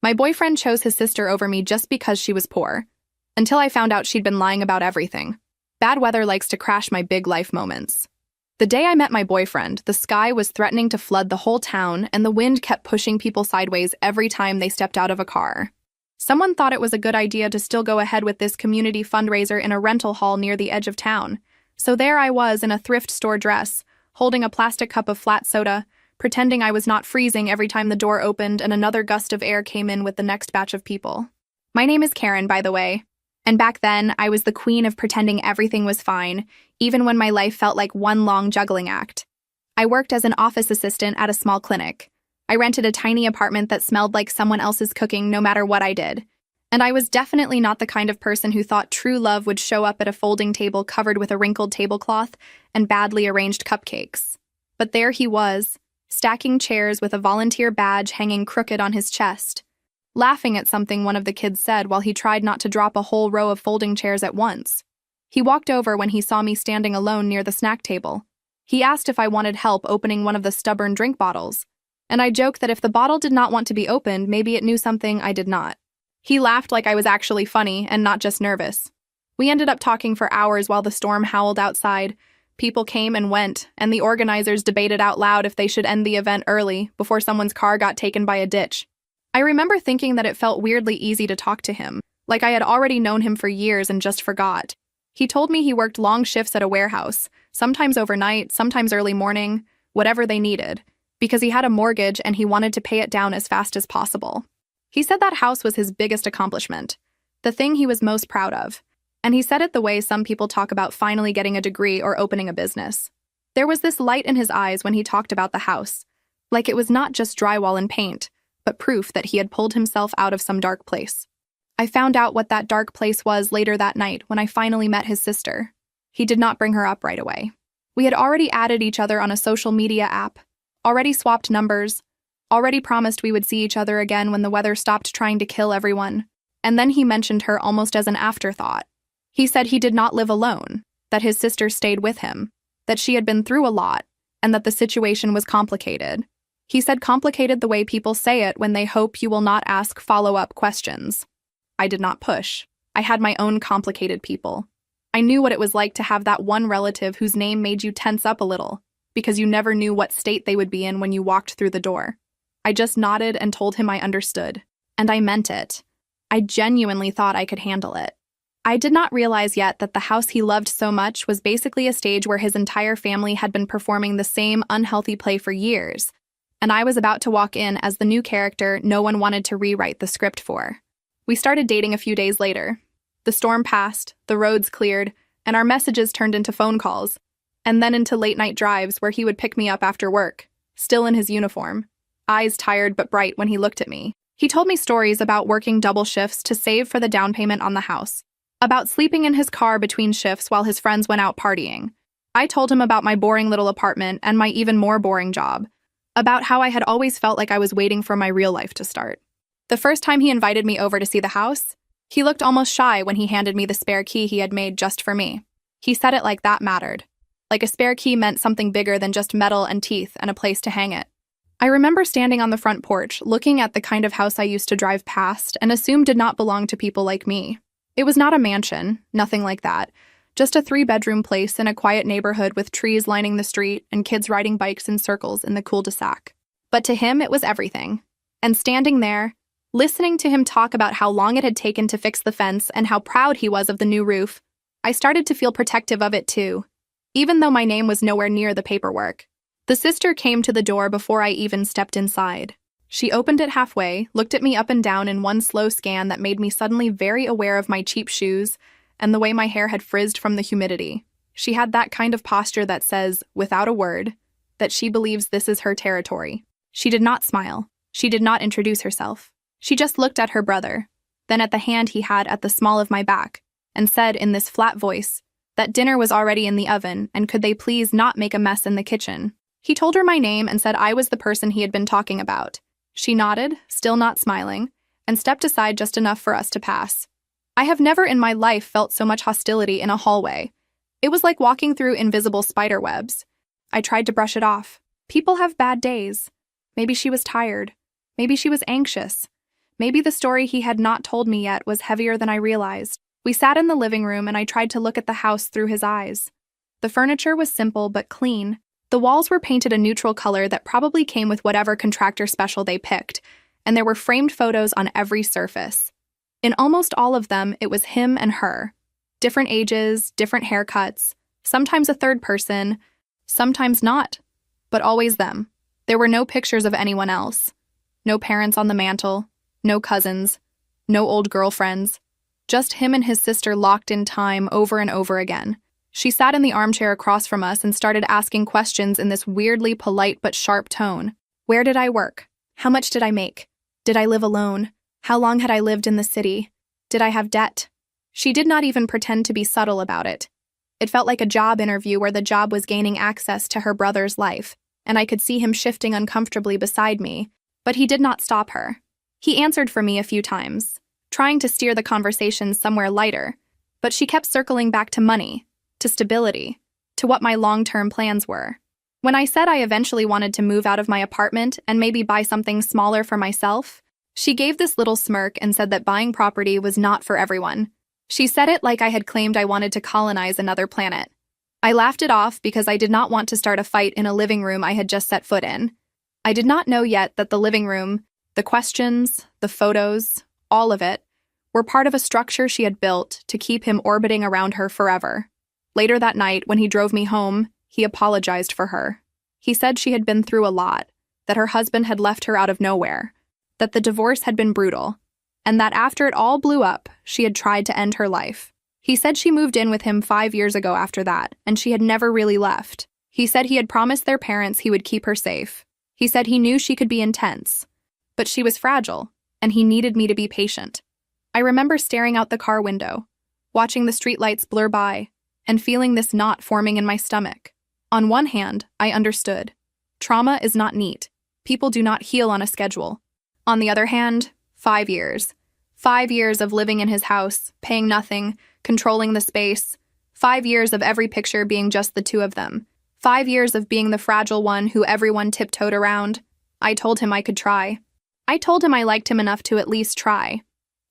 My boyfriend chose his sister over me just because she was poor, until I found out she'd been lying about everything. Bad weather likes to crash my big life moments. The day I met my boyfriend, the sky was threatening to flood the whole town, and the wind kept pushing people sideways every time they stepped out of a car. Someone thought it was a good idea to still go ahead with this community fundraiser in a rental hall near the edge of town. So there I was in a thrift store dress, holding a plastic cup of flat soda, pretending I was not freezing every time the door opened and another gust of air came in with the next batch of people. My name is Karen, by the way. And back then, I was the queen of pretending everything was fine, even when my life felt like one long juggling act. I worked as an office assistant at a small clinic. I rented a tiny apartment that smelled like someone else's cooking no matter what I did. And I was definitely not the kind of person who thought true love would show up at a folding table covered with a wrinkled tablecloth and badly arranged cupcakes. But there he was, stacking chairs with a volunteer badge hanging crooked on his chest, laughing at something one of the kids said while he tried not to drop a whole row of folding chairs at once. He walked over when he saw me standing alone near the snack table. He asked if I wanted help opening one of the stubborn drink bottles, and I joked that if the bottle did not want to be opened, maybe it knew something I did not. He laughed like I was actually funny and not just nervous. We ended up talking for hours while the storm howled outside. People came and went, and the organizers debated out loud if they should end the event early before someone's car got taken by a ditch. I remember thinking that it felt weirdly easy to talk to him, like I had already known him for years and just forgot. He told me he worked long shifts at a warehouse, sometimes overnight, sometimes early morning, whatever they needed, because he had a mortgage and he wanted to pay it down as fast as possible. He said that house was his biggest accomplishment, the thing he was most proud of, and he said it the way some people talk about finally getting a degree or opening a business. There was this light in his eyes when he talked about the house, like it was not just drywall and paint, but proof that he had pulled himself out of some dark place. I found out what that dark place was later that night when I finally met his sister. He did not bring her up right away. We had already added each other on a social media app, already swapped numbers, already promised we would see each other again when the weather stopped trying to kill everyone, and then he mentioned her almost as an afterthought. He said he did not live alone, that his sister stayed with him, that she had been through a lot, and that the situation was complicated. He said complicated the way people say it when they hope you will not ask follow-up questions. I did not push. I had my own complicated people. I knew what it was like to have that one relative whose name made you tense up a little, because you never knew what state they would be in when you walked through the door. I just nodded and told him I understood. And I meant it. I genuinely thought I could handle it. I did not realize yet that the house he loved so much was basically a stage where his entire family had been performing the same unhealthy play for years, and I was about to walk in as the new character no one wanted to rewrite the script for. We started dating a few days later. The storm passed, the roads cleared, and our messages turned into phone calls, and then into late-night drives where he would pick me up after work, still in his uniform, eyes tired but bright when he looked at me. He told me stories about working double shifts to save for the down payment on the house, about sleeping in his car between shifts while his friends went out partying. I told him about my boring little apartment and my even more boring job, about how I had always felt like I was waiting for my real life to start. The first time he invited me over to see the house, he looked almost shy when he handed me the spare key he had made just for me. He said it like that mattered, like a spare key meant something bigger than just metal and teeth and a place to hang it. I remember standing on the front porch, looking at the kind of house I used to drive past and assume did not belong to people like me. It was not a mansion, nothing like that, just a 3-bedroom place in a quiet neighborhood with trees lining the street and kids riding bikes in circles in the cul-de-sac. But to him, it was everything. And standing there, listening to him talk about how long it had taken to fix the fence and how proud he was of the new roof, I started to feel protective of it too, even though my name was nowhere near the paperwork. The sister came to the door before I even stepped inside. She opened it halfway, looked at me up and down in one slow scan that made me suddenly very aware of my cheap shoes and the way my hair had frizzed from the humidity. She had that kind of posture that says, without a word, that she believes this is her territory. She did not smile. She did not introduce herself. She just looked at her brother, then at the hand he had at the small of my back, and said in this flat voice that dinner was already in the oven and could they please not make a mess in the kitchen. He told her my name and said I was the person he had been talking about. She nodded, still not smiling, and stepped aside just enough for us to pass. I have never in my life felt so much hostility in a hallway. It was like walking through invisible spider webs. I tried to brush it off. People have bad days. Maybe she was tired. Maybe she was anxious. Maybe the story he had not told me yet was heavier than I realized. We sat in the living room and I tried to look at the house through his eyes. The furniture was simple but clean. The walls were painted a neutral color that probably came with whatever contractor special they picked, and there were framed photos on every surface. In almost all of them, it was him and her. Different ages, different haircuts, sometimes a third person, sometimes not, but always them. There were no pictures of anyone else. No parents on the mantle, no cousins, no old girlfriends. Just him and his sister locked in time over and over again. She sat in the armchair across from us and started asking questions in this weirdly polite but sharp tone. Where did I work? How much did I make? Did I live alone? How long had I lived in the city? Did I have debt? She did not even pretend to be subtle about it. It felt like a job interview where the job was gaining access to her brother's life, and I could see him shifting uncomfortably beside me, but he did not stop her. He answered for me a few times, trying to steer the conversation somewhere lighter, but she kept circling back to money, to stability, to what my long-term plans were. When I said I eventually wanted to move out of my apartment and maybe buy something smaller for myself, she gave this little smirk and said that buying property was not for everyone. She said it like I had claimed I wanted to colonize another planet. I laughed it off because I did not want to start a fight in a living room I had just set foot in. I did not know yet that the living room, the questions, the photos, all of it, were part of a structure she had built to keep him orbiting around her forever. Later that night, when he drove me home, he apologized for her. He said she had been through a lot, that her husband had left her out of nowhere, that the divorce had been brutal, and that after it all blew up, she had tried to end her life. He said she moved in with him 5 years ago after that, and she had never really left. He said he had promised their parents he would keep her safe. He said he knew she could be intense, but she was fragile, and he needed me to be patient. I remember staring out the car window, watching the streetlights blur by, and feeling this knot forming in my stomach. On one hand, I understood. Trauma is not neat. People do not heal on a schedule. On the other hand, 5 years. 5 years of living in his house, paying nothing, controlling the space. 5 years of every picture being just the two of them. 5 years of being the fragile one who everyone tiptoed around. I told him I could try. I told him I liked him enough to at least try.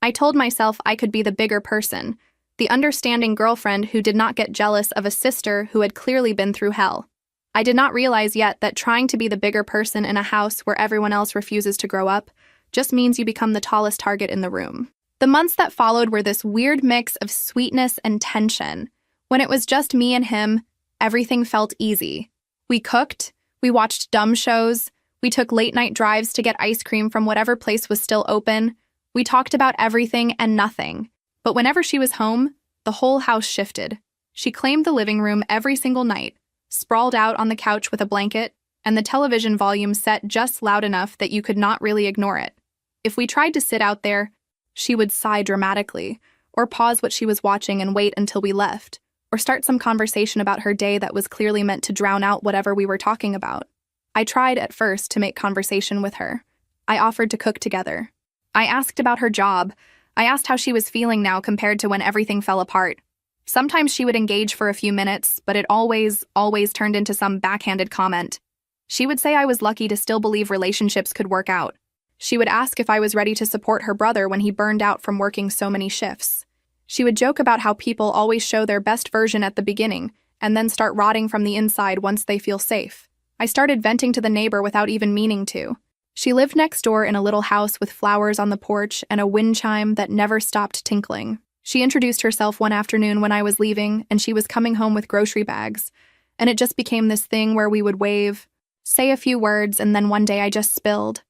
I told myself I could be the bigger person, the understanding girlfriend who did not get jealous of a sister who had clearly been through hell. I did not realize yet that trying to be the bigger person in a house where everyone else refuses to grow up just means you become the tallest target in the room. The months that followed were this weird mix of sweetness and tension. When it was just me and him, everything felt easy. We cooked, we watched dumb shows, we took late-night drives to get ice cream from whatever place was still open. We talked about everything and nothing. But whenever she was home, the whole house shifted. She claimed the living room every single night, sprawled out on the couch with a blanket, and the television volume set just loud enough that you could not really ignore it. If we tried to sit out there, she would sigh dramatically, or pause what she was watching and wait until we left, or start some conversation about her day that was clearly meant to drown out whatever we were talking about. I tried at first to make conversation with her. I offered to cook together. I asked about her job. I asked how she was feeling now compared to when everything fell apart. Sometimes she would engage for a few minutes, but it always turned into some backhanded comment. She would say I was lucky to still believe relationships could work out. She would ask if I was ready to support her brother when he burned out from working so many shifts. She would joke about how people always show their best version at the beginning and then start rotting from the inside once they feel safe. I started venting to the neighbor without even meaning to. She lived next door in a little house with flowers on the porch and a wind chime that never stopped tinkling. She introduced herself one afternoon when I was leaving, and she was coming home with grocery bags. And it just became this thing where we would wave, say a few words, and then one day I just spilled.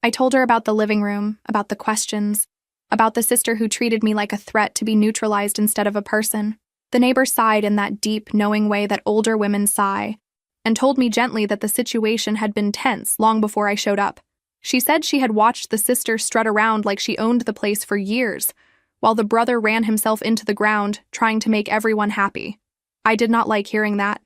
I told her about the living room, about the questions, about the sister who treated me like a threat to be neutralized instead of a person. The neighbor sighed in that deep, knowing way that older women sigh, and told me gently that the situation had been tense long before I showed up. She said she had watched the sister strut around like she owned the place for years, while the brother ran himself into the ground, trying to make everyone happy. I did not like hearing that.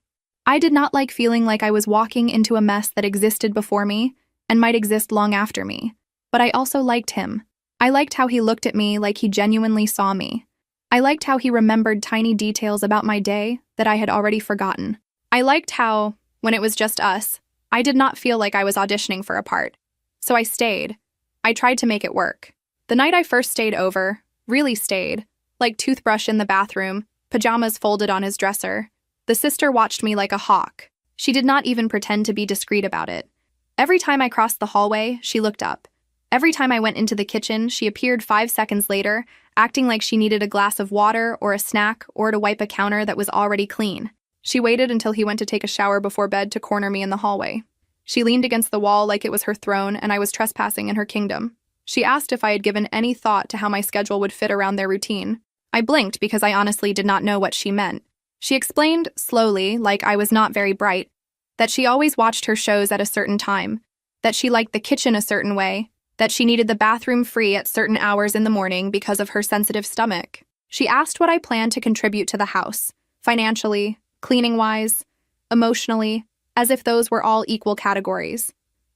I did not like feeling like I was walking into a mess that existed before me and might exist long after me. But I also liked him. I liked how he looked at me like he genuinely saw me. I liked how he remembered tiny details about my day that I had already forgotten. I liked how, when it was just us, I did not feel like I was auditioning for a part. So I stayed. I tried to make it work. The night I first stayed over, really stayed, like toothbrush in the bathroom, pajamas folded on his dresser, the sister watched me like a hawk. She did not even pretend to be discreet about it. Every time I crossed the hallway, she looked up. Every time I went into the kitchen, she appeared 5 seconds later, acting like she needed a glass of water or a snack or to wipe a counter that was already clean. She waited until he went to take a shower before bed to corner me in the hallway. She leaned against the wall like it was her throne and I was trespassing in her kingdom. She asked if I had given any thought to how my schedule would fit around their routine. I blinked because I honestly did not know what she meant. She explained, slowly, like I was not very bright, that she always watched her shows at a certain time, that she liked the kitchen a certain way, that she needed the bathroom free at certain hours in the morning because of her sensitive stomach. She asked what I planned to contribute to the house, financially, cleaning-wise, emotionally, as if those were all equal categories.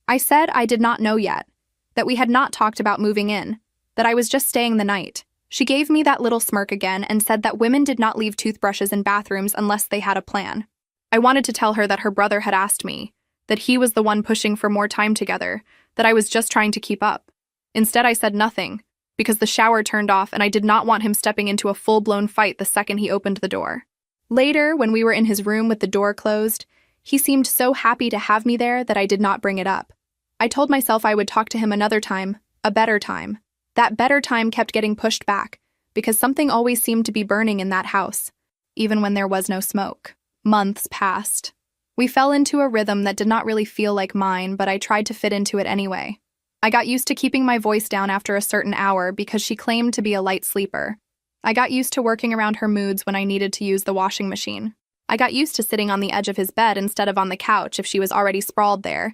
I said I did not know yet, that we had not talked about moving in, that I was just staying the night. She gave me that little smirk again and said that women did not leave toothbrushes in bathrooms unless they had a plan. I wanted to tell her that her brother had asked me, that he was the one pushing for more time together, that I was just trying to keep up. Instead, I said nothing, because the shower turned off and I did not want him stepping into a full-blown fight the second he opened the door. Later, when we were in his room with the door closed, he seemed so happy to have me there that I did not bring it up. I told myself I would talk to him another time, a better time. That better time kept getting pushed back, because something always seemed to be burning in that house, even when there was no smoke. Months passed. We fell into a rhythm that did not really feel like mine, but I tried to fit into it anyway. I got used to keeping my voice down after a certain hour because she claimed to be a light sleeper. I got used to working around her moods when I needed to use the washing machine. I got used to sitting on the edge of his bed instead of on the couch if she was already sprawled there,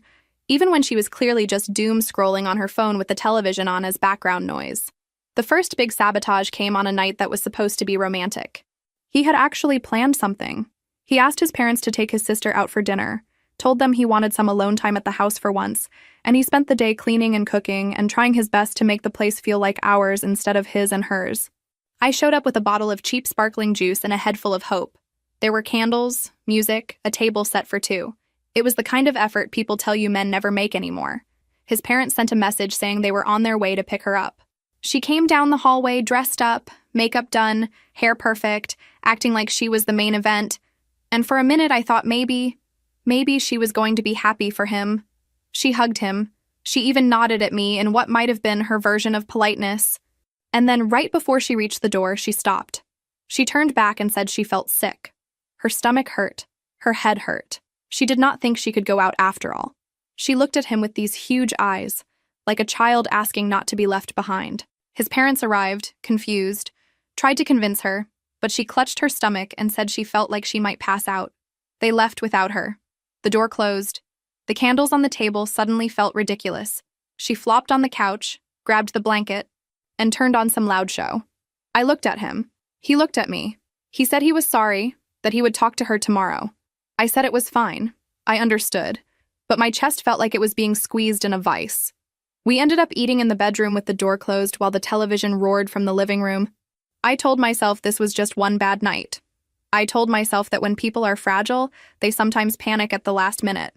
even when she was clearly just doom scrolling on her phone with the television on as background noise. The first big sabotage came on a night that was supposed to be romantic. He had actually planned something. He asked his parents to take his sister out for dinner, told them he wanted some alone time at the house for once, and he spent the day cleaning and cooking and trying his best to make the place feel like ours instead of his and hers. I showed up with a bottle of cheap sparkling juice and a head full of hope. There were candles, music, a table set for 2. It was the kind of effort people tell you men never make anymore. His parents sent a message saying they were on their way to pick her up. She came down the hallway dressed up, makeup done, hair perfect, acting like she was the main event, and for a minute I thought maybe she was going to be happy for him. She hugged him. She even nodded at me in what might have been her version of politeness. And then right before she reached the door, she stopped. She turned back and said she felt sick. Her stomach hurt. Her head hurt. She did not think she could go out after all. She looked at him with these huge eyes, like a child asking not to be left behind. His parents arrived, confused, tried to convince her, but she clutched her stomach and said she felt like she might pass out. They left without her. The door closed. The candles on the table suddenly felt ridiculous. She flopped on the couch, grabbed the blanket, and turned on some loud show. I looked at him. He looked at me. He said he was sorry, that he would talk to her tomorrow. I said it was fine. I understood. But my chest felt like it was being squeezed in a vice. We ended up eating in the bedroom with the door closed while the television roared from the living room. I told myself this was just one bad night. I told myself that when people are fragile, they sometimes panic at the last minute.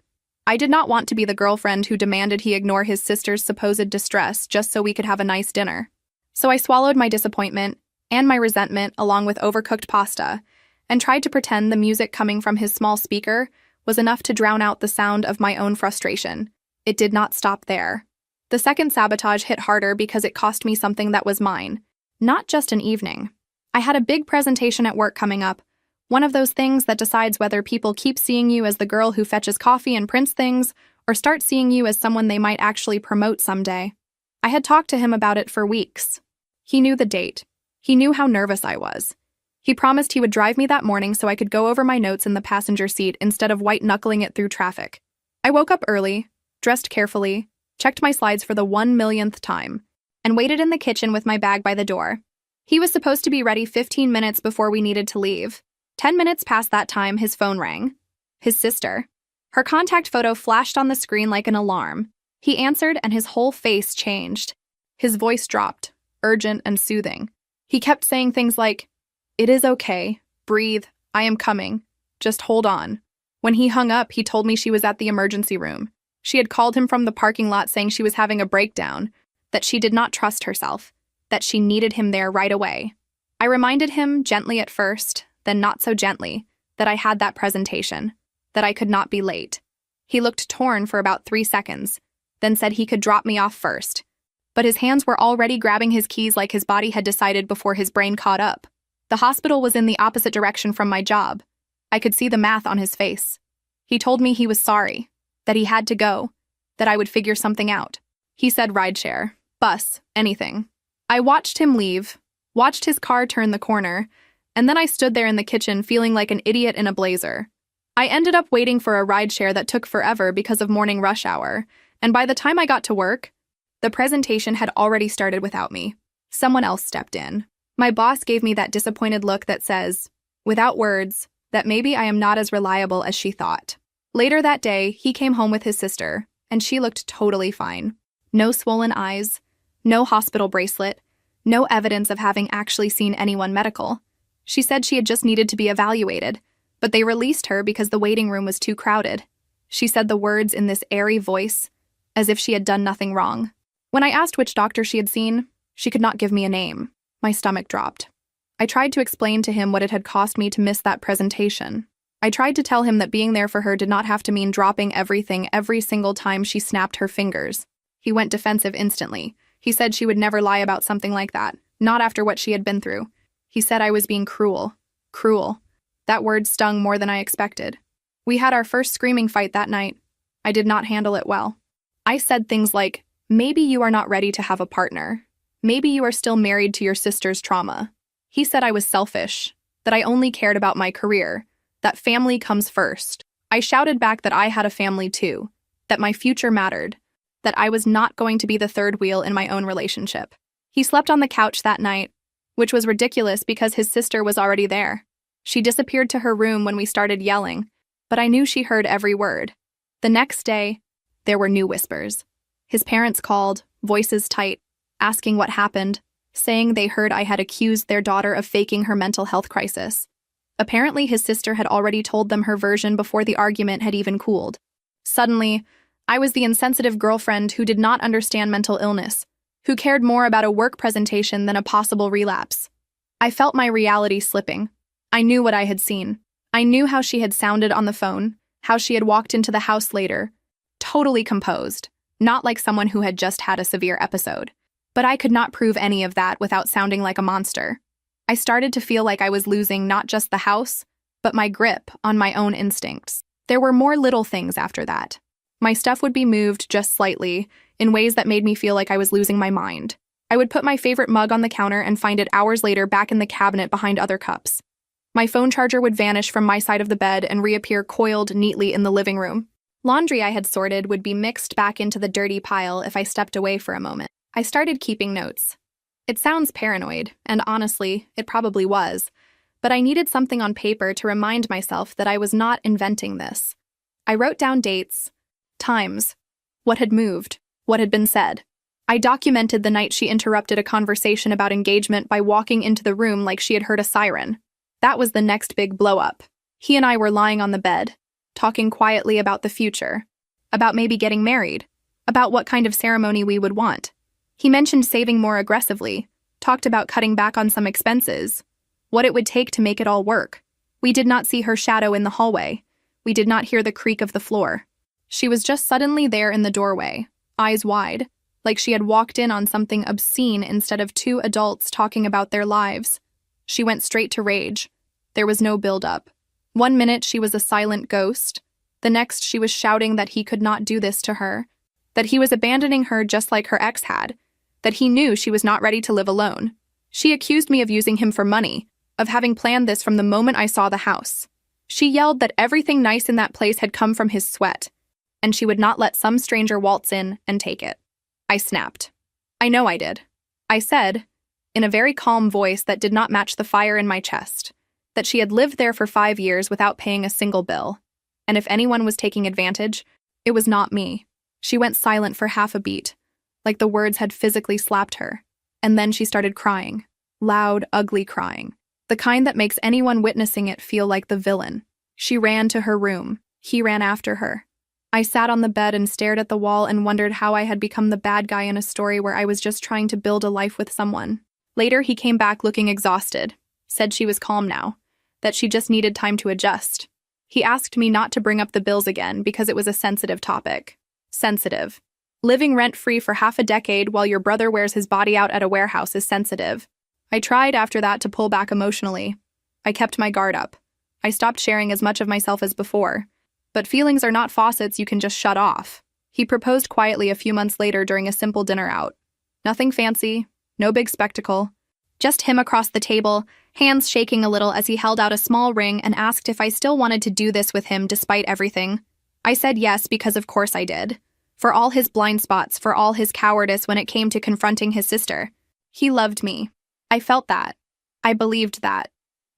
I did not want to be the girlfriend who demanded he ignore his sister's supposed distress just so we could have a nice dinner. So I swallowed my disappointment and my resentment along with overcooked pasta and tried to pretend the music coming from his small speaker was enough to drown out the sound of my own frustration. It did not stop there. The second sabotage hit harder because it cost me something that was mine, not just an evening. I had a big presentation at work coming up, one of those things that decides whether people keep seeing you as the girl who fetches coffee and prints things or start seeing you as someone they might actually promote someday. I had talked to him about it for weeks. He knew the date. He knew how nervous I was. He promised he would drive me that morning so I could go over my notes in the passenger seat instead of white-knuckling it through traffic. I woke up early, dressed carefully, checked my slides for the 1,000,000th time, and waited in the kitchen with my bag by the door. He was supposed to be ready 15 minutes before we needed to leave. 10 minutes past that time, his phone rang. His sister. Her contact photo flashed on the screen like an alarm. He answered and his whole face changed. His voice dropped, urgent and soothing. He kept saying things like, "It is okay. Breathe. I am coming. Just hold on." When he hung up, he told me she was at the emergency room. She had called him from the parking lot saying she was having a breakdown, that she did not trust herself, that she needed him there right away. I reminded him, gently at first, then not so gently, that I had that presentation, that I could not be late. He looked torn for about 3 seconds, then said he could drop me off first. But his hands were already grabbing his keys like his body had decided before his brain caught up. The hospital was in the opposite direction from my job. I could see the math on his face. He told me he was sorry, that he had to go, that I would figure something out. He said rideshare, bus, anything. I watched him leave, watched his car turn the corner, and then I stood there in the kitchen feeling like an idiot in a blazer. I ended up waiting for a rideshare that took forever because of morning rush hour, and by the time I got to work, the presentation had already started without me. Someone else stepped in. My boss gave me that disappointed look that says, without words, that maybe I am not as reliable as she thought. Later that day, he came home with his sister, and she looked totally fine. No swollen eyes, no hospital bracelet, no evidence of having actually seen anyone medical. She said she had just needed to be evaluated, but they released her because the waiting room was too crowded. She said the words in this airy voice, as if she had done nothing wrong. When I asked which doctor she had seen, she could not give me a name. My stomach dropped. I tried to explain to him what it had cost me to miss that presentation. I tried to tell him that being there for her did not have to mean dropping everything every single time she snapped her fingers. He went defensive instantly. He said she would never lie about something like that, not after what she had been through. He said I was being cruel. Cruel. That word stung more than I expected. We had our first screaming fight that night. I did not handle it well. I said things like, maybe you are not ready to have a partner. Maybe you are still married to your sister's trauma. He said I was selfish, that I only cared about my career, that family comes first. I shouted back that I had a family too, that my future mattered, that I was not going to be the third wheel in my own relationship. He slept on the couch that night, which was ridiculous because his sister was already there. She disappeared to her room when we started yelling, but I knew she heard every word. The next day, there were new whispers. His parents called, voices tight, asking what happened, saying they heard I had accused their daughter of faking her mental health crisis. Apparently, his sister had already told them her version before the argument had even cooled. Suddenly, I was the insensitive girlfriend who did not understand mental illness, who cared more about a work presentation than a possible relapse. I felt my reality slipping. I knew what I had seen. I knew how she had sounded on the phone, how she had walked into the house later, totally composed, not like someone who had just had a severe episode. But I could not prove any of that without sounding like a monster. I started to feel like I was losing not just the house, but my grip on my own instincts. There were more little things after that. My stuff would be moved just slightly, in ways that made me feel like I was losing my mind. I would put my favorite mug on the counter and find it hours later back in the cabinet behind other cups. My phone charger would vanish from my side of the bed and reappear coiled neatly in the living room. Laundry I had sorted would be mixed back into the dirty pile if I stepped away for a moment. I started keeping notes. It sounds paranoid, and honestly, it probably was, but I needed something on paper to remind myself that I was not inventing this. I wrote down dates, times, what had moved, what had been said. I documented the night she interrupted a conversation about engagement by walking into the room like she had heard a siren. That was the next big blow-up. He and I were lying on the bed, talking quietly about the future, about maybe getting married, about what kind of ceremony we would want. He mentioned saving more aggressively, talked about cutting back on some expenses, what it would take to make it all work. We did not see her shadow in the hallway. We did not hear the creak of the floor. She was just suddenly there in the doorway, eyes wide, like she had walked in on something obscene instead of two adults talking about their lives. She went straight to rage. There was no build-up. 1 minute she was a silent ghost. The next she was shouting that he could not do this to her, that he was abandoning her just like her ex had, that he knew she was not ready to live alone. She accused me of using him for money, of having planned this from the moment I saw the house. She yelled that everything nice in that place had come from his sweat, and she would not let some stranger waltz in and take it. I snapped. I know I did. I said, in a very calm voice that did not match the fire in my chest, that she had lived there for 5 years without paying a single bill, and if anyone was taking advantage, it was not me. She went silent for half a beat, like the words had physically slapped her, and then she started crying, loud, ugly crying, the kind that makes anyone witnessing it feel like the villain. She ran to her room. He ran after her. I sat on the bed and stared at the wall and wondered how I had become the bad guy in a story where I was just trying to build a life with someone. Later, he came back looking exhausted, said she was calm now, that she just needed time to adjust. He asked me not to bring up the bills again because it was a sensitive topic. Sensitive. Living rent-free for half a decade while your brother wears his body out at a warehouse is sensitive. I tried after that to pull back emotionally. I kept my guard up. I stopped sharing as much of myself as before. But feelings are not faucets you can just shut off. He proposed quietly a few months later during a simple dinner out. Nothing fancy, no big spectacle. Just him across the table, hands shaking a little as he held out a small ring and asked if I still wanted to do this with him despite everything. I said yes because of course I did. For all his blind spots, for all his cowardice when it came to confronting his sister. He loved me. I felt that. I believed that.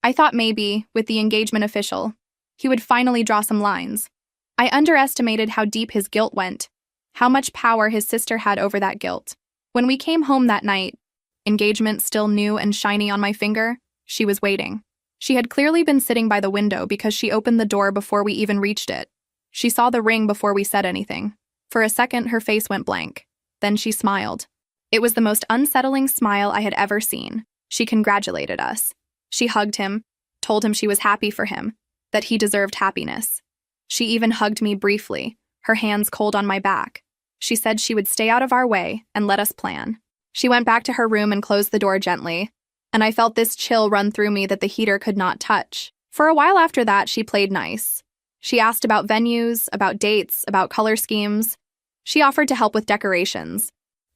I thought maybe, with the engagement official, he would finally draw some lines. I underestimated how deep his guilt went, how much power his sister had over that guilt. When we came home that night, engagement still new and shiny on my finger, she was waiting. She had clearly been sitting by the window because she opened the door before we even reached it. She saw the ring before we said anything. For a second, her face went blank. Then she smiled. It was the most unsettling smile I had ever seen. She congratulated us. She hugged him, told him she was happy for him, that he deserved happiness. She even hugged me briefly, her hands cold on my back. She said she would stay out of our way and let us plan. She went back to her room and closed the door gently, and I felt this chill run through me that the heater could not touch. For a while after that, she played nice. She asked about venues, about dates, about color schemes. She offered to help with decorations.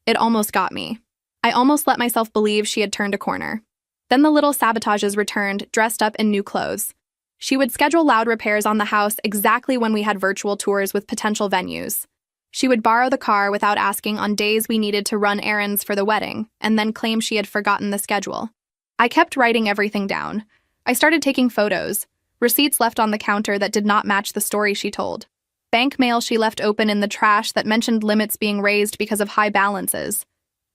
It almost got me. I almost let myself believe she had turned a corner. Then the little sabotages returned, dressed up in new clothes. She would schedule loud repairs on the house exactly when we had virtual tours with potential venues. She would borrow the car without asking on days we needed to run errands for the wedding, and then claim she had forgotten the schedule. I kept writing everything down. I started taking photos, receipts left on the counter that did not match the story she told, bank mail she left open in the trash that mentioned limits being raised because of high balances,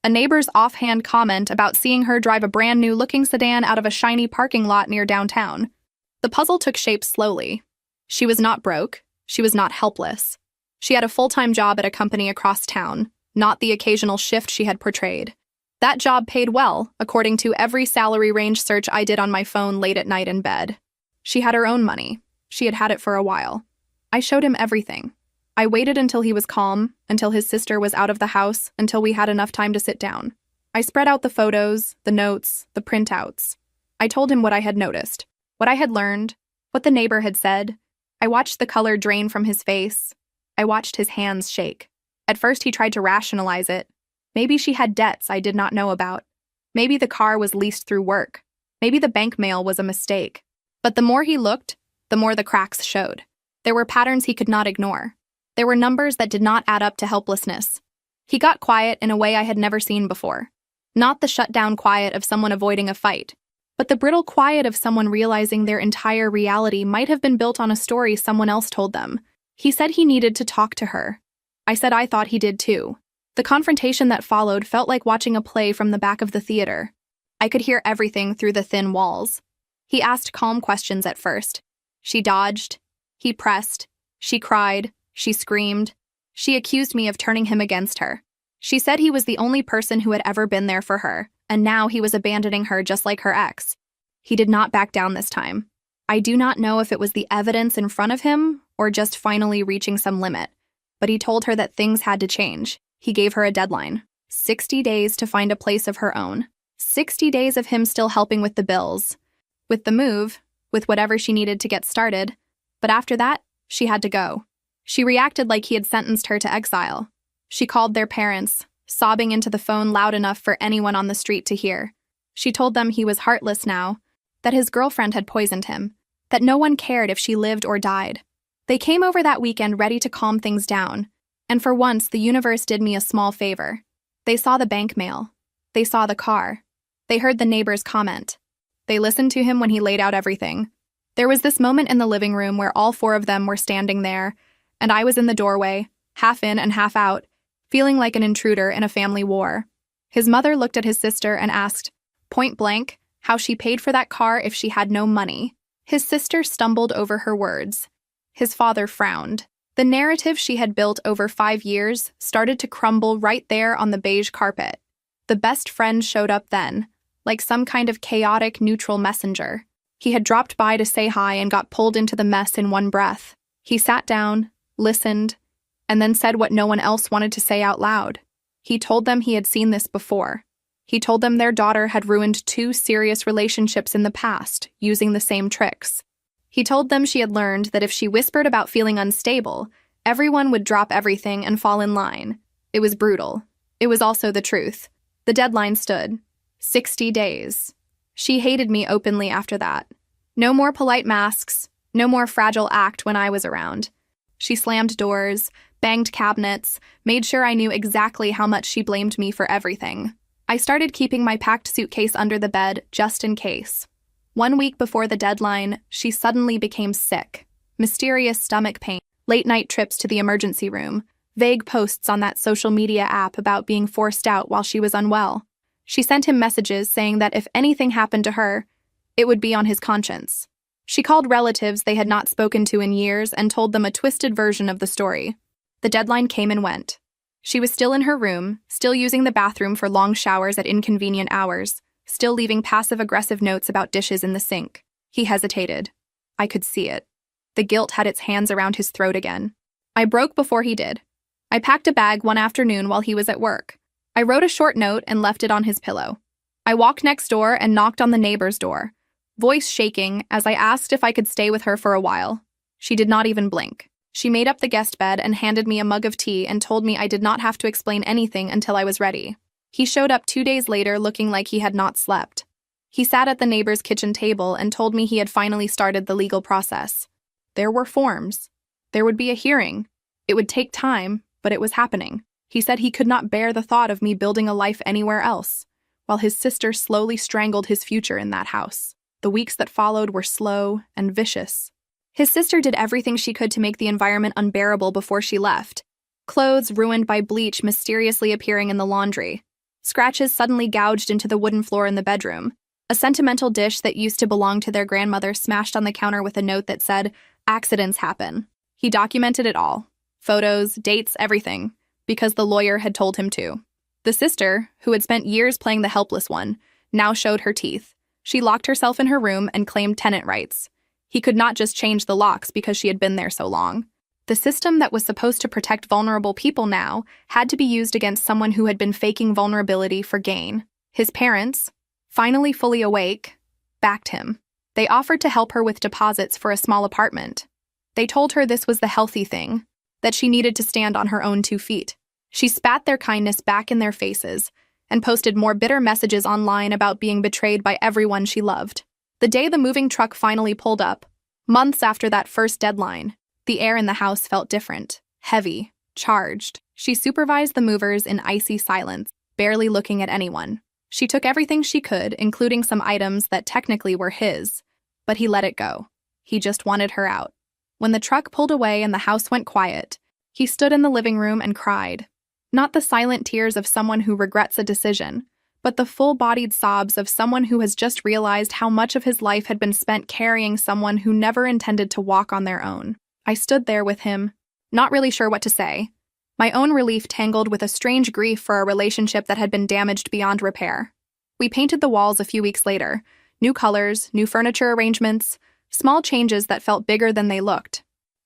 a neighbor's offhand comment about seeing her drive a brand new looking sedan out of a shiny parking lot near downtown. The puzzle took shape slowly. She was not broke. She was not helpless. She had a full-time job at a company across town, not the occasional shift she had portrayed. That job paid well, according to every salary range search I did on my phone late at night in bed. She had her own money. She had had it for a while. I showed him everything. I waited until he was calm, until his sister was out of the house, until we had enough time to sit down. I spread out the photos, the notes, the printouts. I told him what I had noticed, what I had learned, what the neighbor had said. I watched the color drain from his face. I watched his hands shake. At first, he tried to rationalize it. Maybe she had debts I did not know about. Maybe the car was leased through work. Maybe the bank mail was a mistake. But the more he looked, the more the cracks showed. There were patterns he could not ignore. There were numbers that did not add up to helplessness. He got quiet in a way I had never seen before. Not the shut-down quiet of someone avoiding a fight, but the brittle quiet of someone realizing their entire reality might have been built on a story someone else told them. He said he needed to talk to her. I said I thought he did too. The confrontation that followed felt like watching a play from the back of the theater. I could hear everything through the thin walls. He asked calm questions at first. She dodged. He pressed. She cried. She screamed. She accused me of turning him against her. She said he was the only person who had ever been there for her, and now he was abandoning her just like her ex. He did not back down this time. I do not know if it was the evidence in front of him or just finally reaching some limit, but he told her that things had to change. He gave her a deadline. 60 days to find a place of her own. 60 days of him still helping with the bills, with the move, with whatever she needed to get started. But after that, she had to go. She reacted like he had sentenced her to exile. She called their parents, sobbing into the phone loud enough for anyone on the street to hear. She told them he was heartless now, that his girlfriend had poisoned him, that no one cared if she lived or died. They came over that weekend ready to calm things down, and for once the universe did me a small favor. They saw the bank mail. They saw the car. They heard the neighbor's comment. They listened to him when he laid out everything. There was this moment in the living room where all four of them were standing there, and I was in the doorway, half in and half out, feeling like an intruder in a family war. His mother looked at his sister and asked, point blank, how she paid for that car if she had no money. His sister stumbled over her words. His father frowned. The narrative she had built over 5 years started to crumble right there on the beige carpet. The best friend showed up then, like some kind of chaotic neutral messenger. He had dropped by to say hi and got pulled into the mess in one breath. He sat down, listened, and then said what no one else wanted to say out loud. He told them he had seen this before. He told them their daughter had ruined 2 serious relationships in the past, using the same tricks. He told them she had learned that if she whispered about feeling unstable, everyone would drop everything and fall in line. It was brutal. It was also the truth. The deadline stood. 60 days. She hated me openly after that. No more polite masks, no more fragile act when I was around. She slammed doors, banged cabinets, made sure I knew exactly how much she blamed me for everything. I started keeping my packed suitcase under the bed just in case. 1 week before the deadline, she suddenly became sick. Mysterious stomach pain, late-night trips to the emergency room, vague posts on that social media app about being forced out while she was unwell. She sent him messages saying that if anything happened to her, it would be on his conscience. She called relatives they had not spoken to in years and told them a twisted version of the story. The deadline came and went. She was still in her room, still using the bathroom for long showers at inconvenient hours, still leaving passive-aggressive notes about dishes in the sink. He hesitated. I could see it. The guilt had its hands around his throat again. I broke before he did. I packed a bag one afternoon while he was at work. I wrote a short note and left it on his pillow. I walked next door and knocked on the neighbor's door, voice shaking as I asked if I could stay with her for a while. She did not even blink. She made up the guest bed and handed me a mug of tea and told me I did not have to explain anything until I was ready. He showed up 2 days later looking like he had not slept. He sat at the neighbor's kitchen table and told me he had finally started the legal process. There were forms. There would be a hearing. It would take time, but it was happening. He said he could not bear the thought of me building a life anywhere else, while his sister slowly strangled his future in that house. The weeks that followed were slow and vicious. His sister did everything she could to make the environment unbearable before she left. Clothes ruined by bleach mysteriously appearing in the laundry. Scratches suddenly gouged into the wooden floor in the bedroom. A sentimental dish that used to belong to their grandmother smashed on the counter with a note that said, "Accidents happen." He documented it all. Photos, dates, everything. Because the lawyer had told him to. The sister, who had spent years playing the helpless one, now showed her teeth. She locked herself in her room and claimed tenant rights. He could not just change the locks because she had been there so long. The system that was supposed to protect vulnerable people now had to be used against someone who had been faking vulnerability for gain. His parents, finally fully awake, backed him. They offered to help her with deposits for a small apartment. They told her this was the healthy thing, that she needed to stand on her own 2 feet. She spat their kindness back in their faces and posted more bitter messages online about being betrayed by everyone she loved. The day the moving truck finally pulled up, months after that first deadline, the air in the house felt different, heavy, charged. She supervised the movers in icy silence, barely looking at anyone. She took everything she could, including some items that technically were his, but he let it go. He just wanted her out. When the truck pulled away and the house went quiet, he stood in the living room and cried. Not the silent tears of someone who regrets a decision, but the full-bodied sobs of someone who has just realized how much of his life had been spent carrying someone who never intended to walk on their own. I stood there with him, not really sure what to say. My own relief tangled with a strange grief for a relationship that had been damaged beyond repair. We painted the walls a few weeks later. New colors, new furniture arrangements, small changes that felt bigger than they looked.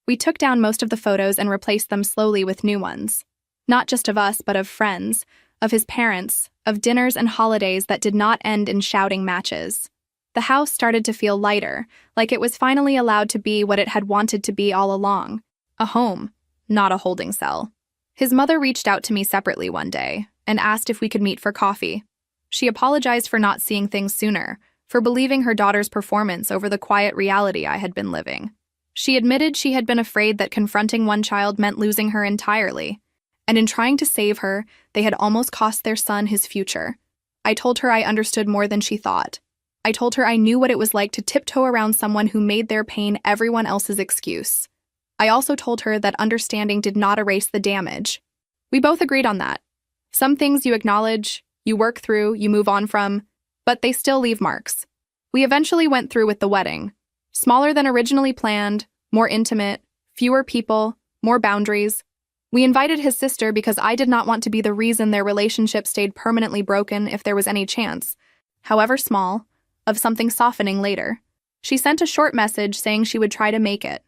We took down most of the photos and replaced them slowly with new ones. Not just of us, but of friends, of his parents, of dinners and holidays that did not end in shouting matches. The house started to feel lighter, like it was finally allowed to be what it had wanted to be all along. A home, not a holding cell. His mother reached out to me separately one day and asked if we could meet for coffee. She apologized for not seeing things sooner, for believing her daughter's performance over the quiet reality I had been living. She admitted she had been afraid that confronting one child meant losing her entirely, and in trying to save her, they had almost cost their son his future. I told her I understood more than she thought. I told her I knew what it was like to tiptoe around someone who made their pain everyone else's excuse. I also told her that understanding did not erase the damage. We both agreed on that. Some things you acknowledge, you work through, you move on from, but they still leave marks. We eventually went through with the wedding. Smaller than originally planned, more intimate, fewer people, more boundaries. We invited his sister because I did not want to be the reason their relationship stayed permanently broken if there was any chance, however small, of something softening later. She sent a short message saying she would try to make it.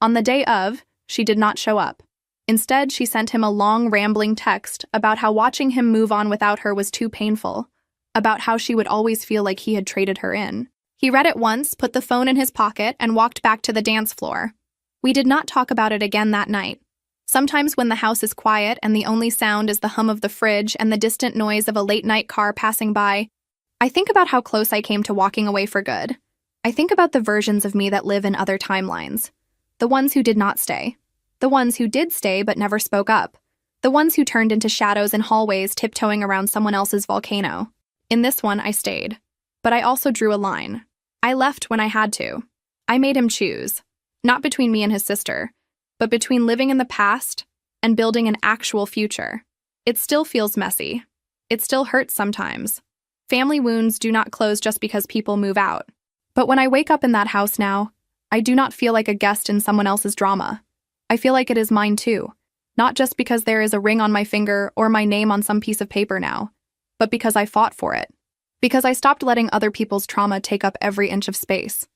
On the day of, she did not show up. Instead, she sent him a long, rambling text about how watching him move on without her was too painful, about how she would always feel like he had traded her in. He read it once, put the phone in his pocket, and walked back to the dance floor. We did not talk about it again that night. Sometimes when the house is quiet and the only sound is the hum of the fridge and the distant noise of a late-night car passing by, I think about how close I came to walking away for good. I think about the versions of me that live in other timelines. The ones who did not stay. The ones who did stay but never spoke up. The ones who turned into shadows in hallways tiptoeing around someone else's volcano. In this one, I stayed. But I also drew a line. I left when I had to. I made him choose. Not between me and his sister, but between living in the past and building an actual future. It still feels messy. It still hurts sometimes. Family wounds do not close just because people move out. But when I wake up in that house now, I do not feel like a guest in someone else's drama. I feel like it is mine too, not just because there is a ring on my finger or my name on some piece of paper now, but because I fought for it. Because I stopped letting other people's trauma take up every inch of space.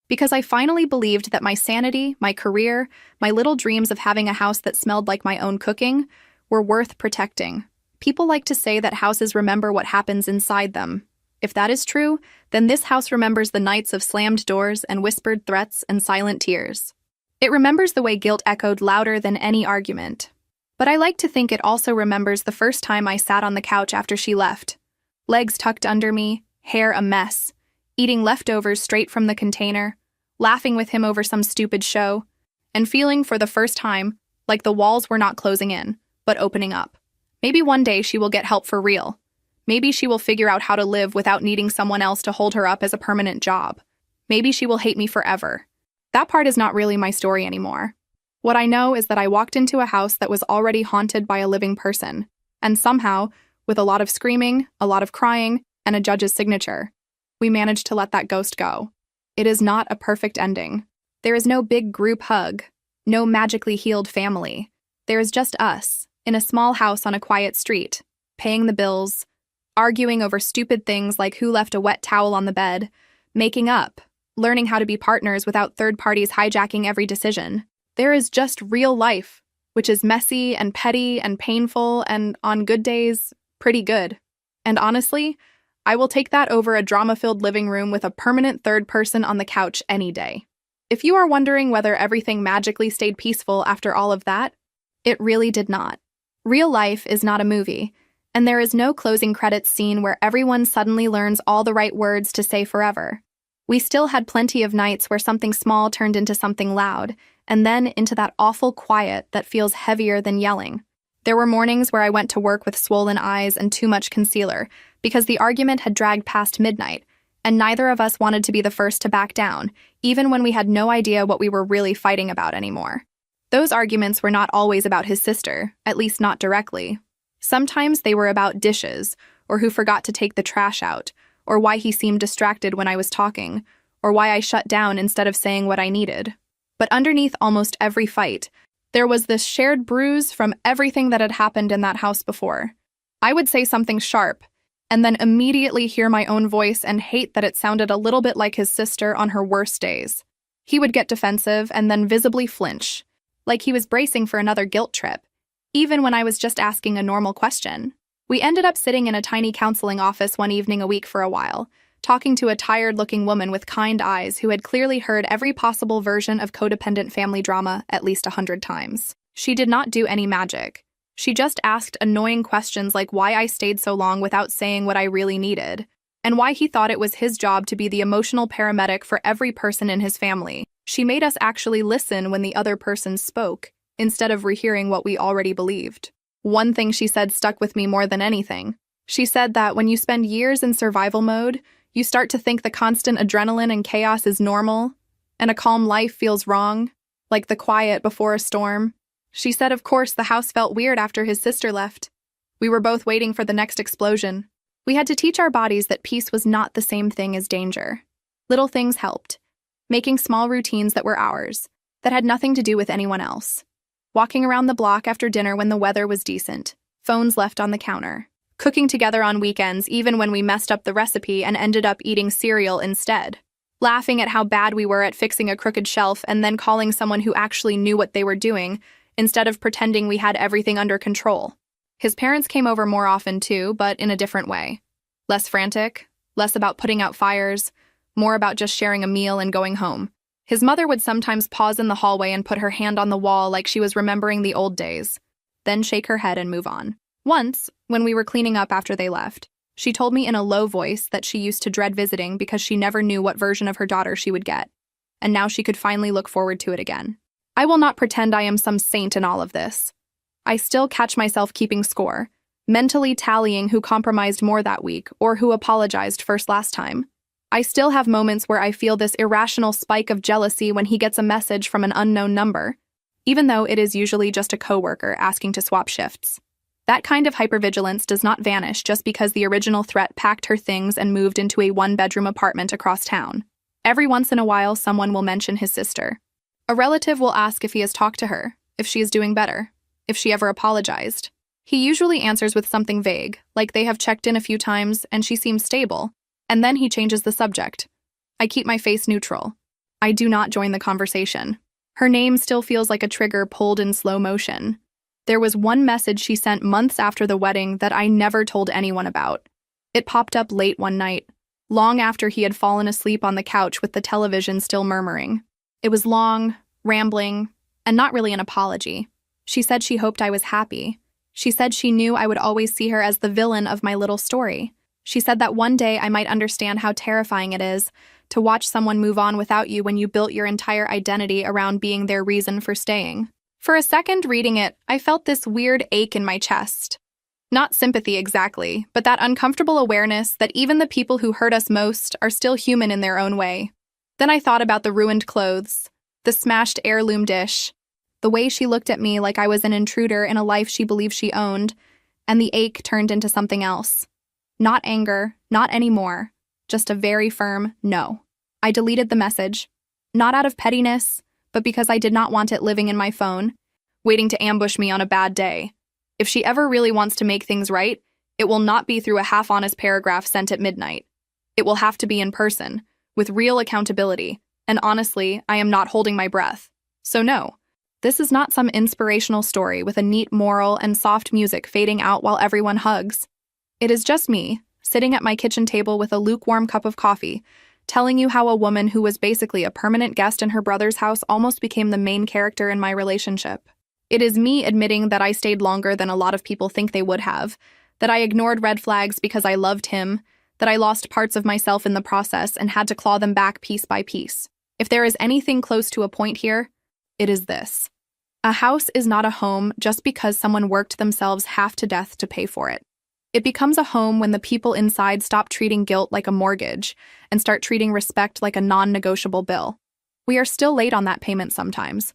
Because I finally believed that my sanity, my career, my little dreams of having a house that smelled like my own cooking were worth protecting. People like to say that houses remember what happens inside them. If that is true, then this house remembers the nights of slammed doors and whispered threats and silent tears. It remembers the way guilt echoed louder than any argument. But I like to think it also remembers the first time I sat on the couch after she left. Legs tucked under me, hair a mess, eating leftovers straight from the container, laughing with him over some stupid show, and feeling for the first time like the walls were not closing in, but opening up. Maybe one day she will get help for real. Maybe she will figure out how to live without needing someone else to hold her up as a permanent job. Maybe she will hate me forever. That part is not really my story anymore. What I know is that I walked into a house that was already haunted by a living person, and somehow, with a lot of screaming, a lot of crying, and a judge's signature, we managed to let that ghost go. It is not a perfect ending. There is no big group hug, no magically healed family. There is just us, in a small house on a quiet street, paying the bills, arguing over stupid things like who left a wet towel on the bed, making up, learning how to be partners without third parties hijacking every decision. There is just real life, which is messy and petty and painful and, on good days, pretty good. And honestly, I will take that over a drama-filled living room with a permanent third person on the couch any day. If you are wondering whether everything magically stayed peaceful after all of that, it really did not. Real life is not a movie, and there is no closing credits scene where everyone suddenly learns all the right words to say forever. We still had plenty of nights where something small turned into something loud, and then into that awful quiet that feels heavier than yelling. There were mornings where I went to work with swollen eyes and too much concealer, because the argument had dragged past midnight, and neither of us wanted to be the first to back down, even when we had no idea what we were really fighting about anymore. Those arguments were not always about his sister, at least not directly. Sometimes they were about dishes, or who forgot to take the trash out, or why he seemed distracted when I was talking, or why I shut down instead of saying what I needed. But underneath almost every fight, there was this shared bruise from everything that had happened in that house before. I would say something sharp, and then immediately hear my own voice and hate that it sounded a little bit like his sister on her worst days. He would get defensive and then visibly flinch, like he was bracing for another guilt trip, even when I was just asking a normal question. We ended up sitting in a tiny counseling office one evening a week for a while, talking to a tired-looking woman with kind eyes who had clearly heard every possible version of codependent family drama at least 100 times. She did not do any magic. She just asked annoying questions like why I stayed so long without saying what I really needed, and why he thought it was his job to be the emotional paramedic for every person in his family. She made us actually listen when the other person spoke, instead of rehearing what we already believed. One thing she said stuck with me more than anything. She said that when you spend years in survival mode, you start to think the constant adrenaline and chaos is normal, and a calm life feels wrong, like the quiet before a storm. She said, of course, the house felt weird after his sister left. We were both waiting for the next explosion. We had to teach our bodies that peace was not the same thing as danger. Little things helped, making small routines that were ours, that had nothing to do with anyone else. walking around the block after dinner when the weather was decent, phones left on the counter, cooking together on weekends even when we messed up the recipe and ended up eating cereal instead, laughing at how bad we were at fixing a crooked shelf and then calling someone who actually knew what they were doing instead of pretending we had everything under control. His parents came over more often too, but in a different way. Less frantic, less about putting out fires, more about just sharing a meal and going home. His mother would sometimes pause in the hallway and put her hand on the wall like she was remembering the old days, then shake her head and move on. Once, when we were cleaning up after they left, she told me in a low voice that she used to dread visiting because she never knew what version of her daughter she would get, and now she could finally look forward to it again. I will not pretend I am some saint in all of this. I still catch myself keeping score, mentally tallying who compromised more that week or who apologized first last time. I still have moments where I feel this irrational spike of jealousy when he gets a message from an unknown number, even though it is usually just a coworker asking to swap shifts. That kind of hypervigilance does not vanish just because the original threat packed her things and moved into a one-bedroom apartment across town. Every once in a while, someone will mention his sister. A relative will ask if he has talked to her, if she is doing better, if she ever apologized. He usually answers with something vague, like they have checked in a few times and she seems stable, and then he changes the subject. I keep my face neutral. I do not join the conversation. Her name still feels like a trigger pulled in slow motion. There was one message she sent months after the wedding that I never told anyone about. It popped up late one night, long after he had fallen asleep on the couch with the television still murmuring. It was long, rambling, and not really an apology. She said she hoped I was happy. She said she knew I would always see her as the villain of my little story. She said that one day I might understand how terrifying it is to watch someone move on without you when you built your entire identity around being their reason for staying. For a second reading it, I felt this weird ache in my chest. Not sympathy exactly, but that uncomfortable awareness that even the people who hurt us most are still human in their own way. Then I thought about the ruined clothes, the smashed heirloom dish, the way she looked at me like I was an intruder in a life she believed she owned, and the ache turned into something else. Not anger, not anymore, just a very firm no. I deleted the message, not out of pettiness, but because I did not want it living in my phone, waiting to ambush me on a bad day. If she ever really wants to make things right, it will not be through a half-honest paragraph sent at midnight. It will have to be in person, with real accountability, and honestly, I am not holding my breath. So no, this is not some inspirational story with a neat moral and soft music fading out while everyone hugs. It is just me, sitting at my kitchen table with a lukewarm cup of coffee, telling you how a woman who was basically a permanent guest in her brother's house almost became the main character in my relationship. It is me admitting that I stayed longer than a lot of people think they would have, that I ignored red flags because I loved him, that I lost parts of myself in the process and had to claw them back piece by piece. If there is anything close to a point here, it is this. A house is not a home just because someone worked themselves half to death to pay for it. It becomes a home when the people inside stop treating guilt like a mortgage and start treating respect like a non-negotiable bill. We are still late on that payment sometimes.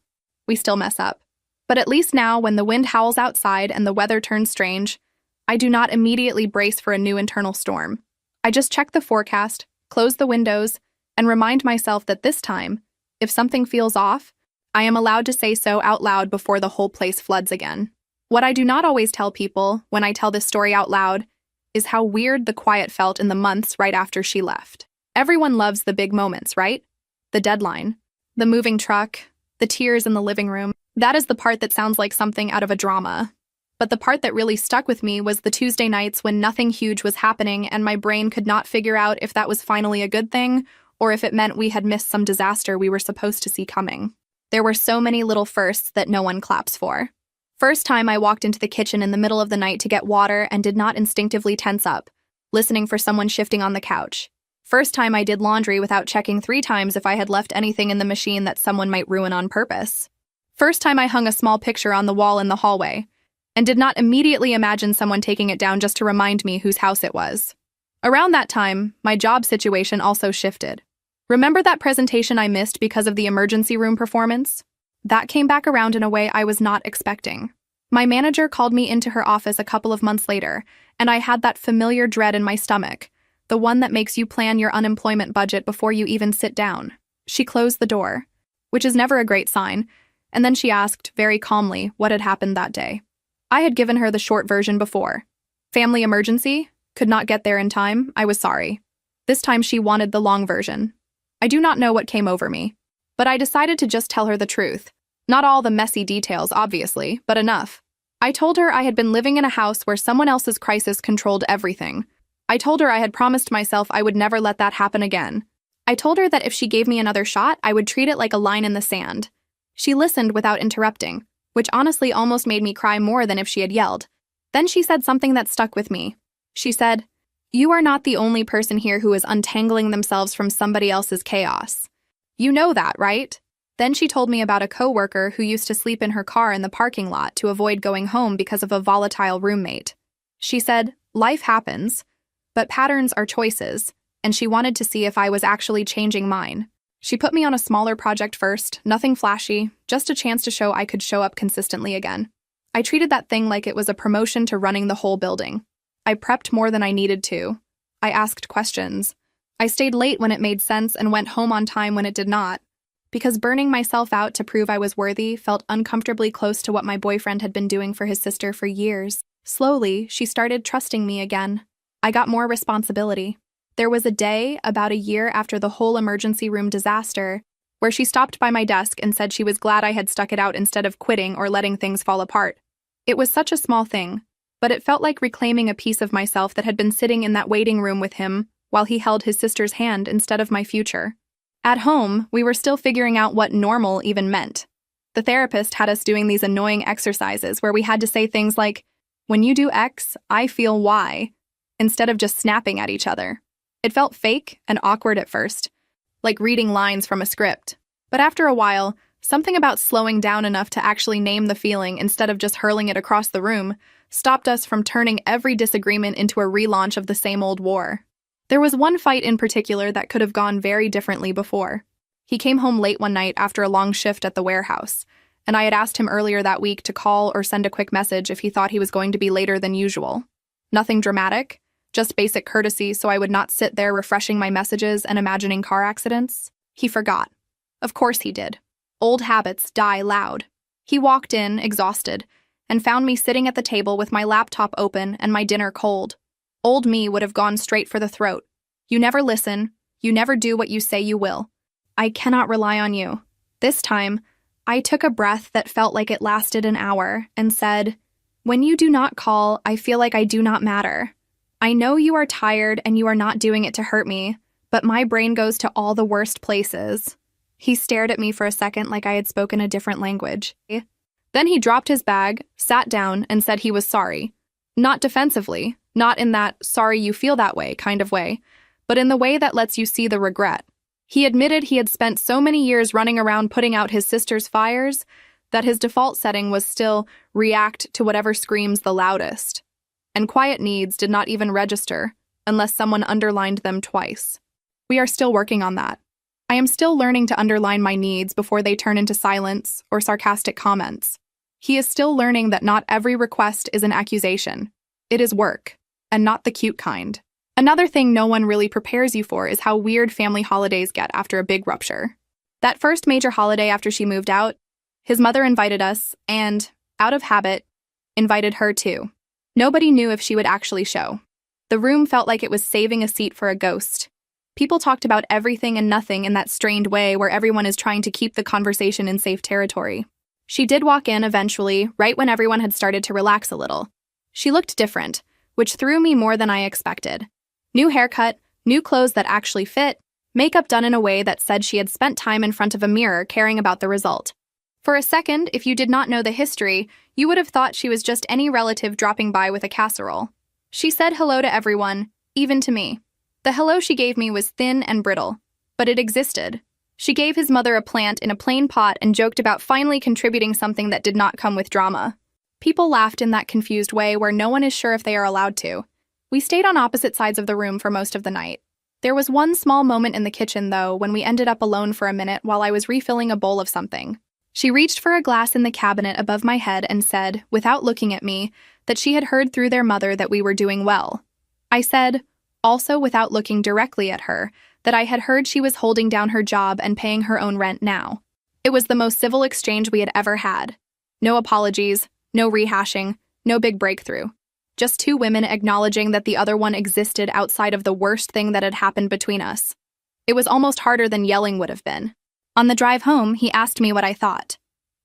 We still mess up. But at least now, when the wind howls outside and the weather turns strange, I do not immediately brace for a new internal storm. I just check the forecast, close the windows, and remind myself that this time, if something feels off, I am allowed to say so out loud before the whole place floods again. What I do not always tell people when I tell this story out loud is how weird the quiet felt in the months right after she left. Everyone loves the big moments, right? The deadline, the moving truck, the tears in the living room. That is the part that sounds like something out of a drama. But the part that really stuck with me was the Tuesday nights when nothing huge was happening and my brain could not figure out if that was finally a good thing or if it meant we had missed some disaster we were supposed to see coming. There were so many little firsts that no one claps for. First time I walked into the kitchen in the middle of the night to get water and did not instinctively tense up, listening for someone shifting on the couch. First time I did laundry without checking 3 times if I had left anything in the machine that someone might ruin on purpose. First time I hung a small picture on the wall in the hallway, and did not immediately imagine someone taking it down just to remind me whose house it was. Around that time, my job situation also shifted. Remember that presentation I missed because of the emergency room performance? That came back around in a way I was not expecting. My manager called me into her office a couple of months later, and I had that familiar dread in my stomach, the one that makes you plan your unemployment budget before you even sit down. She closed the door, which is never a great sign, And then she asked, very calmly, what had happened that day. I had given her the short version before. Family emergency? Could not get there in time. I was sorry. This time she wanted the long version. I do not know what came over me, but I decided to just tell her the truth. Not all the messy details, obviously, but enough. I told her I had been living in a house where someone else's crisis controlled everything. I told her I had promised myself I would never let that happen again. I told her that if she gave me another shot, I would treat it like a line in the sand. She listened without interrupting, which honestly almost made me cry more than if she had yelled. Then she said something that stuck with me. She said, "You are not the only person here who is untangling themselves from somebody else's chaos. You know that, right?" Then she told me about a coworker who used to sleep in her car in the parking lot to avoid going home because of a volatile roommate. She said, "Life happens, but patterns are choices," and she wanted to see if I was actually changing mine. She put me on a smaller project first, nothing flashy, just a chance to show I could show up consistently again. I treated that thing like it was a promotion to running the whole building. I prepped more than I needed to. I asked questions. I stayed late when it made sense and went home on time when it did not. Because burning myself out to prove I was worthy felt uncomfortably close to what my boyfriend had been doing for his sister for years. Slowly, she started trusting me again. I got more responsibility. There was a day, about a year after the whole emergency room disaster, where she stopped by my desk and said she was glad I had stuck it out instead of quitting or letting things fall apart. It was such a small thing, but it felt like reclaiming a piece of myself that had been sitting in that waiting room with him while he held his sister's hand instead of my future. At home, we were still figuring out what normal even meant. The therapist had us doing these annoying exercises where we had to say things like, "When you do X, I feel Y," instead of just snapping at each other. It felt fake and awkward at first, like reading lines from a script. But after a while, something about slowing down enough to actually name the feeling instead of just hurling it across the room stopped us from turning every disagreement into a relaunch of the same old war. There was one fight in particular that could have gone very differently before. He came home late one night after a long shift at the warehouse, and I had asked him earlier that week to call or send a quick message if he thought he was going to be later than usual. Nothing dramatic, just basic courtesy so I would not sit there refreshing my messages and imagining car accidents. He forgot. Of course he did. Old habits die loud. He walked in, exhausted, and found me sitting at the table with my laptop open and my dinner cold. Old me would have gone straight for the throat. "You never listen. You never do what you say you will. I cannot rely on you." This time, I took a breath that felt like it lasted an hour and said, "When you do not call, I feel like I do not matter. I know you are tired and you are not doing it to hurt me, but my brain goes to all the worst places." He stared at me for a second like I had spoken a different language. Then he dropped his bag, sat down, and said he was sorry. Not defensively, not in that "sorry you feel that way" kind of way, but in the way that lets you see the regret. He admitted he had spent so many years running around putting out his sister's fires that his default setting was still react to whatever screams the loudest. And quiet needs did not even register unless someone underlined them twice. We are still working on that. I am still learning to underline my needs before they turn into silence or sarcastic comments. He is still learning that not every request is an accusation. It is work, and not the cute kind. Another thing no one really prepares you for is how weird family holidays get after a big rupture. That first major holiday after she moved out, his mother invited us and, out of habit, invited her too. Nobody knew if she would actually show. The room felt like it was saving a seat for a ghost. People talked about everything and nothing in that strained way where everyone is trying to keep the conversation in safe territory. She did walk in eventually, right when everyone had started to relax a little. She looked different, which threw me more than I expected. New haircut, new clothes that actually fit, makeup done in a way that said she had spent time in front of a mirror caring about the result. For a second, if you did not know the history, you would have thought she was just any relative dropping by with a casserole. She said hello to everyone, even to me. The hello she gave me was thin and brittle, but it existed. She gave his mother a plant in a plain pot and joked about finally contributing something that did not come with drama. People laughed in that confused way where no one is sure if they are allowed to. We stayed on opposite sides of the room for most of the night. There was one small moment in the kitchen, though, when we ended up alone for a minute while I was refilling a bowl of something. She reached for a glass in the cabinet above my head and said, without looking at me, that she had heard through their mother that we were doing well. I said, also without looking directly at her, that I had heard she was holding down her job and paying her own rent now. It was the most civil exchange we had ever had. No apologies, no rehashing, no big breakthrough. Just two women acknowledging that the other one existed outside of the worst thing that had happened between us. It was almost harder than yelling would have been. On the drive home, he asked me what I thought.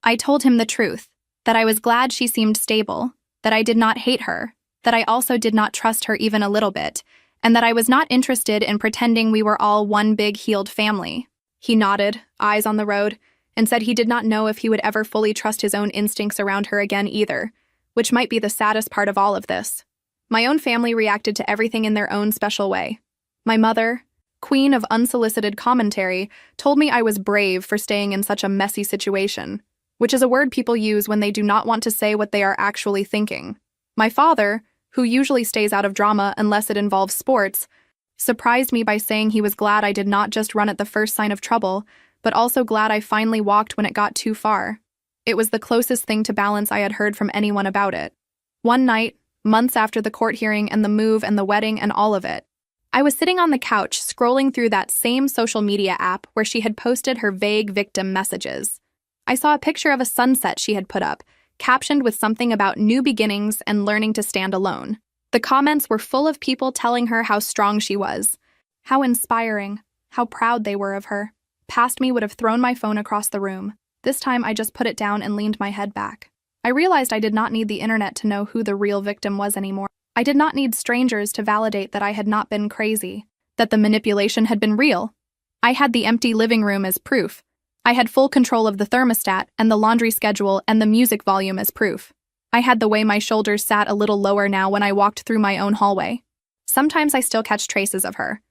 I told him the truth, that I was glad she seemed stable, that I did not hate her, that I also did not trust her even a little bit, and that I was not interested in pretending we were all one big healed family. He nodded, eyes on the road, and said he did not know if he would ever fully trust his own instincts around her again either, which might be the saddest part of all of this. My own family reacted to everything in their own special way. My mother, queen of unsolicited commentary, told me I was brave for staying in such a messy situation, which is a word people use when they do not want to say what they are actually thinking. My father, who usually stays out of drama unless it involves sports, surprised me by saying he was glad I did not just run at the first sign of trouble, but also glad I finally walked when it got too far. It was the closest thing to balance I had heard from anyone about it. One night, months after the court hearing and the move and the wedding and all of it, I was sitting on the couch scrolling through that same social media app where she had posted her vague victim messages. I saw a picture of a sunset she had put up, captioned with something about new beginnings and learning to stand alone. The comments were full of people telling her how strong she was, how inspiring, how proud they were of her. Past me would have thrown my phone across the room. This time I just put it down and leaned my head back. I realized I did not need the internet to know who the real victim was anymore. I did not need strangers to validate that I had not been crazy, that the manipulation had been real. I had the empty living room as proof. I had full control of the thermostat and the laundry schedule and the music volume as proof. I had the way my shoulders sat a little lower now when I walked through my own hallway. Sometimes I still catch traces of her.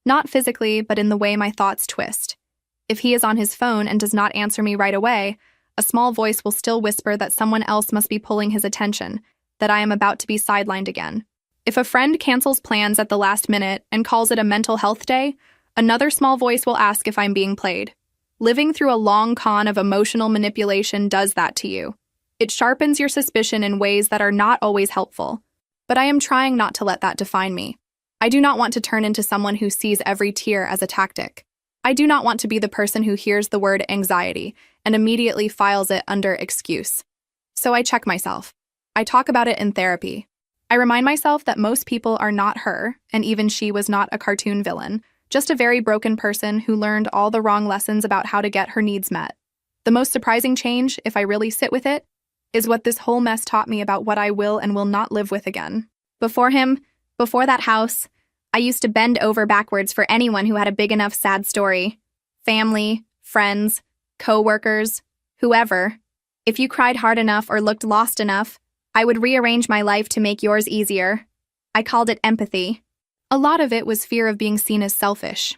Not physically, but in the way my thoughts twist. If he is on his phone and does not answer me right away, a small voice will still whisper that someone else must be pulling his attention, that I am about to be sidelined again. If a friend cancels plans at the last minute and calls it a mental health day, another small voice will ask if I'm being played. Living through a long con of emotional manipulation does that to you. It sharpens your suspicion in ways that are not always helpful. But I am trying not to let that define me. I do not want to turn into someone who sees every tear as a tactic. I do not want to be the person who hears the word anxiety and immediately files it under excuse. So I check myself. I talk about it in therapy. I remind myself that most people are not her, and even she was not a cartoon villain, just a very broken person who learned all the wrong lessons about how to get her needs met. The most surprising change, if I really sit with it, is what this whole mess taught me about what I will and will not live with again. Before him, before that house, I used to bend over backwards for anyone who had a big enough sad story. Family, friends, co-workers, whoever. If you cried hard enough or looked lost enough, I would rearrange my life to make yours easier. I called it empathy. A lot of it was fear of being seen as selfish.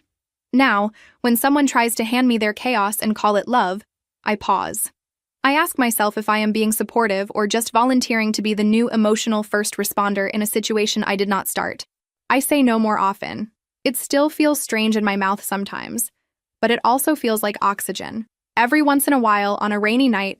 Now, when someone tries to hand me their chaos and call it love, I pause. I ask myself if I am being supportive or just volunteering to be the new emotional first responder in a situation I did not start. I say no more often. It still feels strange in my mouth sometimes, but it also feels like oxygen. Every once in a while, on a rainy night,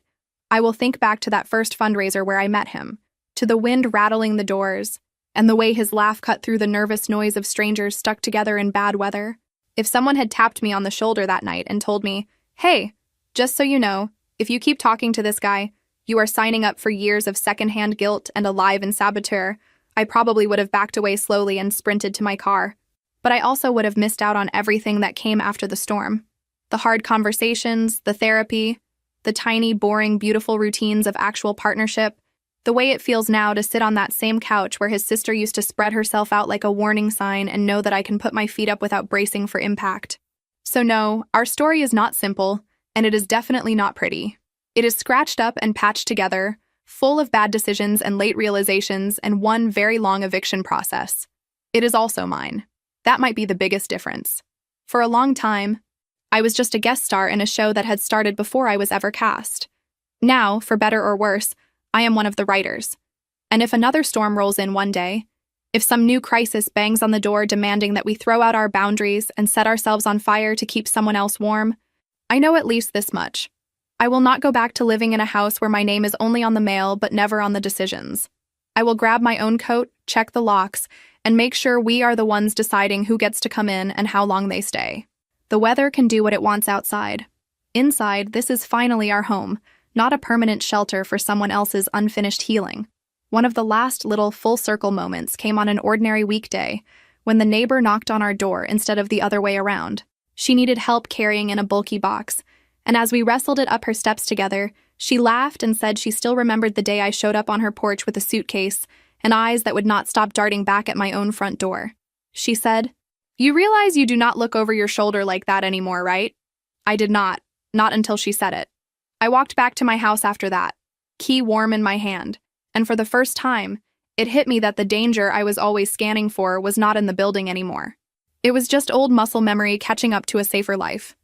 I will think back to that first fundraiser where I met him, to the wind rattling the doors, and the way his laugh cut through the nervous noise of strangers stuck together in bad weather. If someone had tapped me on the shoulder that night and told me, "Hey, just so you know, if you keep talking to this guy, you are signing up for years of secondhand guilt and a live-in saboteur," I probably would have backed away slowly and sprinted to my car. But I also would have missed out on everything that came after the storm. The hard conversations, the therapy, the tiny, boring, beautiful routines of actual partnership, the way it feels now to sit on that same couch where his sister used to spread herself out like a warning sign and know that I can put my feet up without bracing for impact. So no, our story is not simple, and it is definitely not pretty. It is scratched up and patched together, full of bad decisions and late realizations and one very long eviction process. It is also mine. That might be the biggest difference. For a long time, I was just a guest star in a show that had started before I was ever cast. Now, for better or worse, I am one of the writers. And if another storm rolls in one day, if some new crisis bangs on the door demanding that we throw out our boundaries and set ourselves on fire to keep someone else warm, I know at least this much. I will not go back to living in a house where my name is only on the mail but never on the decisions. I will grab my own coat, check the locks, and make sure we are the ones deciding who gets to come in and how long they stay. The weather can do what it wants outside. Inside, this is finally our home, not a permanent shelter for someone else's unfinished healing. One of the last little full-circle moments came on an ordinary weekday, when the neighbor knocked on our door instead of the other way around. She needed help carrying in a bulky box, and as we wrestled it up her steps together, she laughed and said she still remembered the day I showed up on her porch with a suitcase and eyes that would not stop darting back at my own front door. She said, "You realize you do not look over your shoulder like that anymore, right?" I did not until she said it. I walked back to my house after that, key warm in my hand, and for the first time, it hit me that the danger I was always scanning for was not in the building anymore. It was just old muscle memory catching up to a safer life.